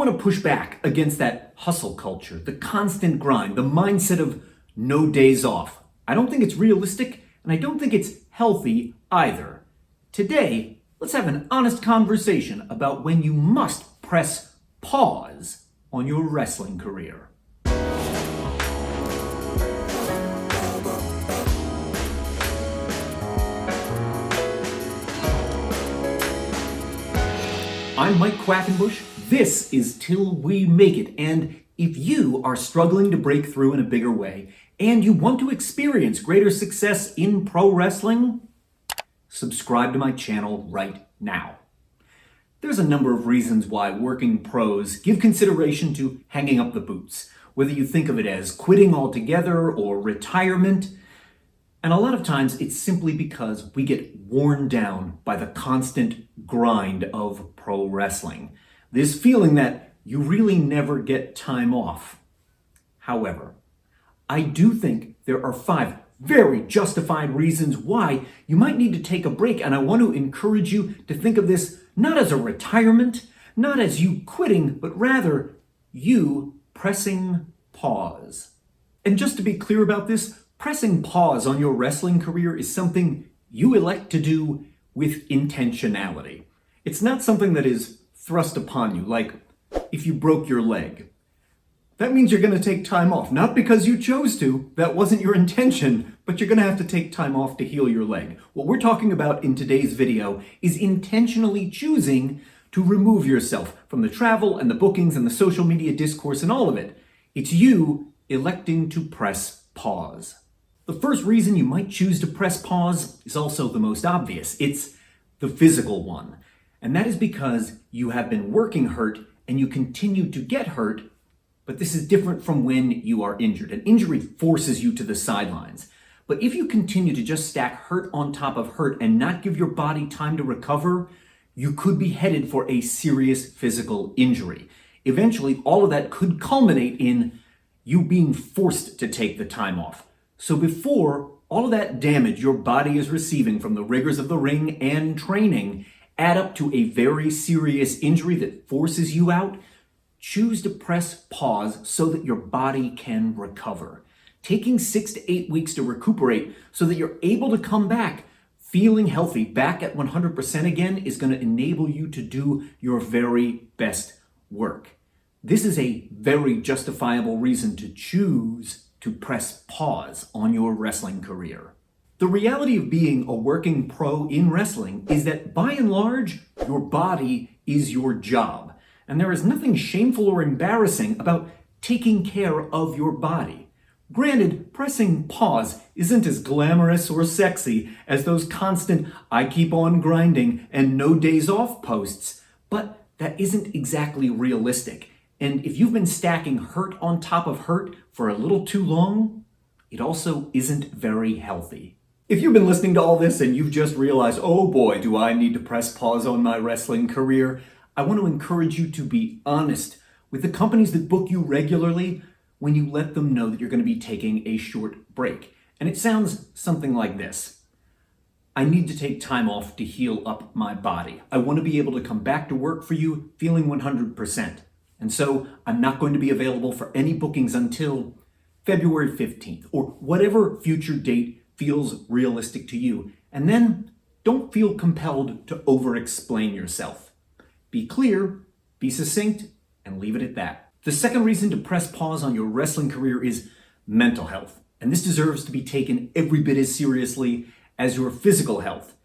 want to push back against that hustle culture, the constant grind, the mindset of no days off. I don't think it's realistic, and I don't think it's healthy either. Today, let's have an honest conversation about when you must press pause on your wrestling career. I'm Mike Quackenbush. This is Till We Make It. And if you are struggling to break through in a bigger way and you want to experience greater success in pro wrestling, subscribe to my channel right now. There's a number of reasons why working pros give consideration to hanging up the boots, whether you think of it as quitting altogether or retirement. And a lot of times it's simply because we get worn down by the constant grind of pro wrestling. This feeling that you really never get time off. However, I do think there are 5 very justified reasons why you might need to take a break, and I want to encourage you to think of this not as a retirement, not as you quitting, but rather you pressing pause. And just to be clear about this, pressing pause on your wrestling career is something you elect to do with intentionality. It's not something that is thrust upon you, like if you broke your leg. That means you're going to take time off, not because you chose to, that wasn't your intention, but you're going to have to take time off to heal your leg. What we're talking about in today's video is intentionally choosing to remove yourself from the travel and the bookings and the social media discourse and all of it. It's you electing to press pause. The first reason you might choose to press pause is also the most obvious. It's the physical one. And that is because you have been working hurt and you continue to get hurt, but this is different from when you are injured. An injury forces you to the sidelines. But if you continue to just stack hurt on top of hurt and not give your body time to recover, you could be headed for a serious physical injury. Eventually, all of that could culminate in you being forced to take the time off. So before all of that damage your body is receiving from the rigors of the ring and training add up to a very serious injury that forces you out, choose to press pause so that your body can recover. Taking 6 to 8 weeks to recuperate so that you're able to come back feeling healthy, back at 100% again, is going to enable you to do your very best work. This is a very justifiable reason to choose to press pause on your wrestling career. The reality of being a working pro in wrestling is that by and large, your body is your job. And there is nothing shameful or embarrassing about taking care of your body. Granted, pressing pause isn't as glamorous or sexy as those constant "I keep on grinding" and "no days off" posts, but that isn't exactly realistic. And if you've been stacking hurt on top of hurt for a little too long, it also isn't very healthy. If you've been listening to all this and you've just realized, oh boy, do I need to press pause on my wrestling career, I want to encourage you to be honest with the companies that book you regularly when you let them know that you're going to be taking a short break. And it sounds something like this. I need to take time off to heal up my body. I want to be able to come back to work for you feeling 100%. And so I'm not going to be available for any bookings until February 15th or whatever future date feels realistic to you. And then don't feel compelled to over-explain yourself. Be clear, be succinct, and leave it at that. The second reason to press pause on your wrestling career is mental health. And this deserves to be taken every bit as seriously as your physical health.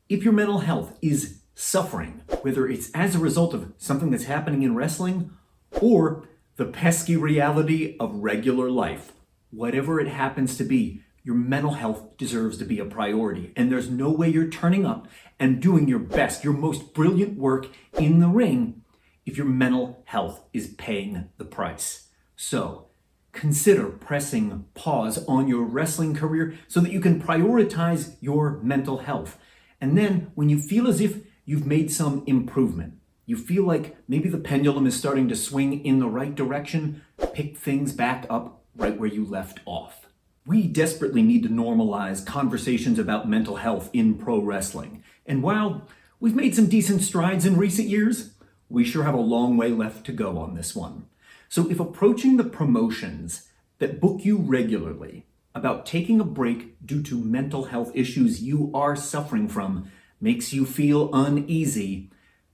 If your mental health is suffering, whether it's as a result of something that's happening in wrestling or the pesky reality of regular life, whatever it happens to be, your mental health deserves to be a priority. And there's no way you're turning up and doing your best, your most brilliant work in the ring if your mental health is paying the price. So consider pressing pause on your wrestling career so that you can prioritize your mental health. And then when you feel as if you've made some improvement, you feel like maybe the pendulum is starting to swing in the right direction, pick things back up right where you left off. We desperately need to normalize conversations about mental health in pro wrestling. And while we've made some decent strides in recent years, we sure have a long way left to go on this one. So if approaching the promotions that book you regularly about taking a break due to mental health issues you are suffering from makes you feel uneasy,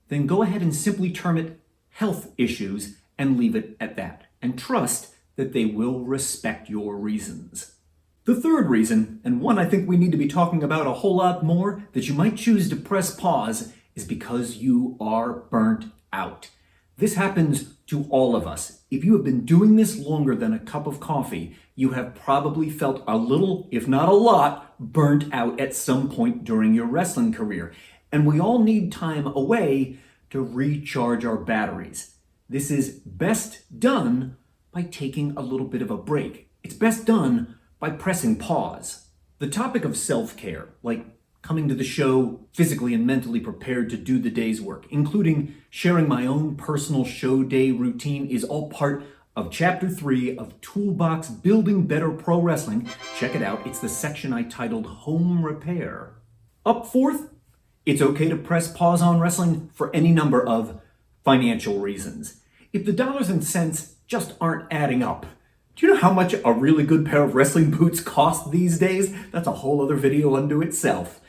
then go ahead and simply term it health issues and leave it at that, and trust that they will respect your reasons. The third reason, and one I think we need to be talking about a whole lot more, that you might choose to press pause is because you are burnt out. This happens to all of us. If you have been doing this longer than a cup of coffee, you have probably felt a little, if not a lot, burnt out at some point during your wrestling career. And we all need time away to recharge our batteries. This is best done by taking a little bit of a break. It's best done by pressing pause. The topic of self-care, like coming to the show physically and mentally prepared to do the day's work, including sharing my own personal show day routine, is all part of Chapter 3 of Toolbox Building Better Pro Wrestling. Check it out. It's the section I titled Home Repair. Up fourth, it's okay to press pause on wrestling for any number of financial reasons. If the dollars and cents just aren't adding up, do you know how much a really good pair of wrestling boots cost these days? That's a whole other video unto itself.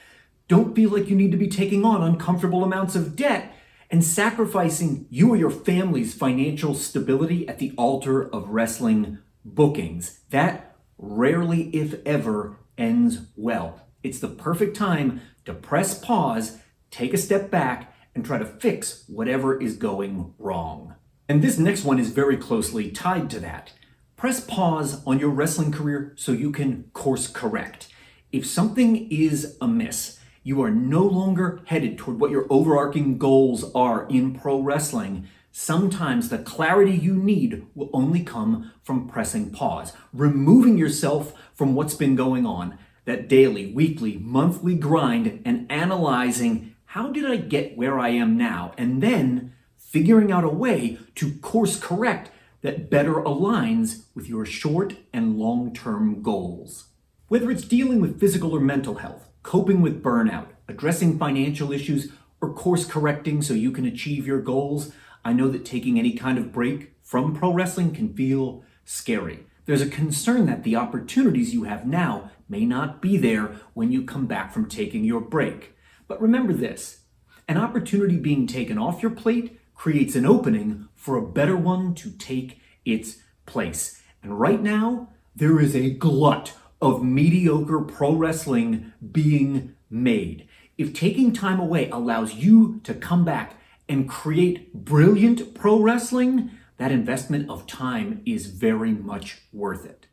Don't feel like you need to be taking on uncomfortable amounts of debt and sacrificing you or your family's financial stability at the altar of wrestling bookings. That rarely, if ever, ends well. It's the perfect time to press pause, take a step back, and try to fix whatever is going wrong. And this next one is very closely tied to that. Press pause on your wrestling career so you can course correct. If something is amiss, you are no longer headed toward what your overarching goals are in pro wrestling, sometimes the clarity you need will only come from pressing pause, removing yourself from what's been going on, that daily, weekly, monthly grind, and analyzing, how did I get where I am now? And then figuring out a way to course correct that better aligns with your short and long-term goals. Whether it's dealing with physical or mental health, coping with burnout, addressing financial issues, or course correcting so you can achieve your goals, I know that taking any kind of break from pro wrestling can feel scary. There's a concern that the opportunities you have now may not be there when you come back from taking your break. But remember this, an opportunity being taken off your plate creates an opening for a better one to take its place. And right now, there is a glut of mediocre pro wrestling being made. If taking time away allows you to come back and create brilliant pro wrestling, that investment of time is very much worth it.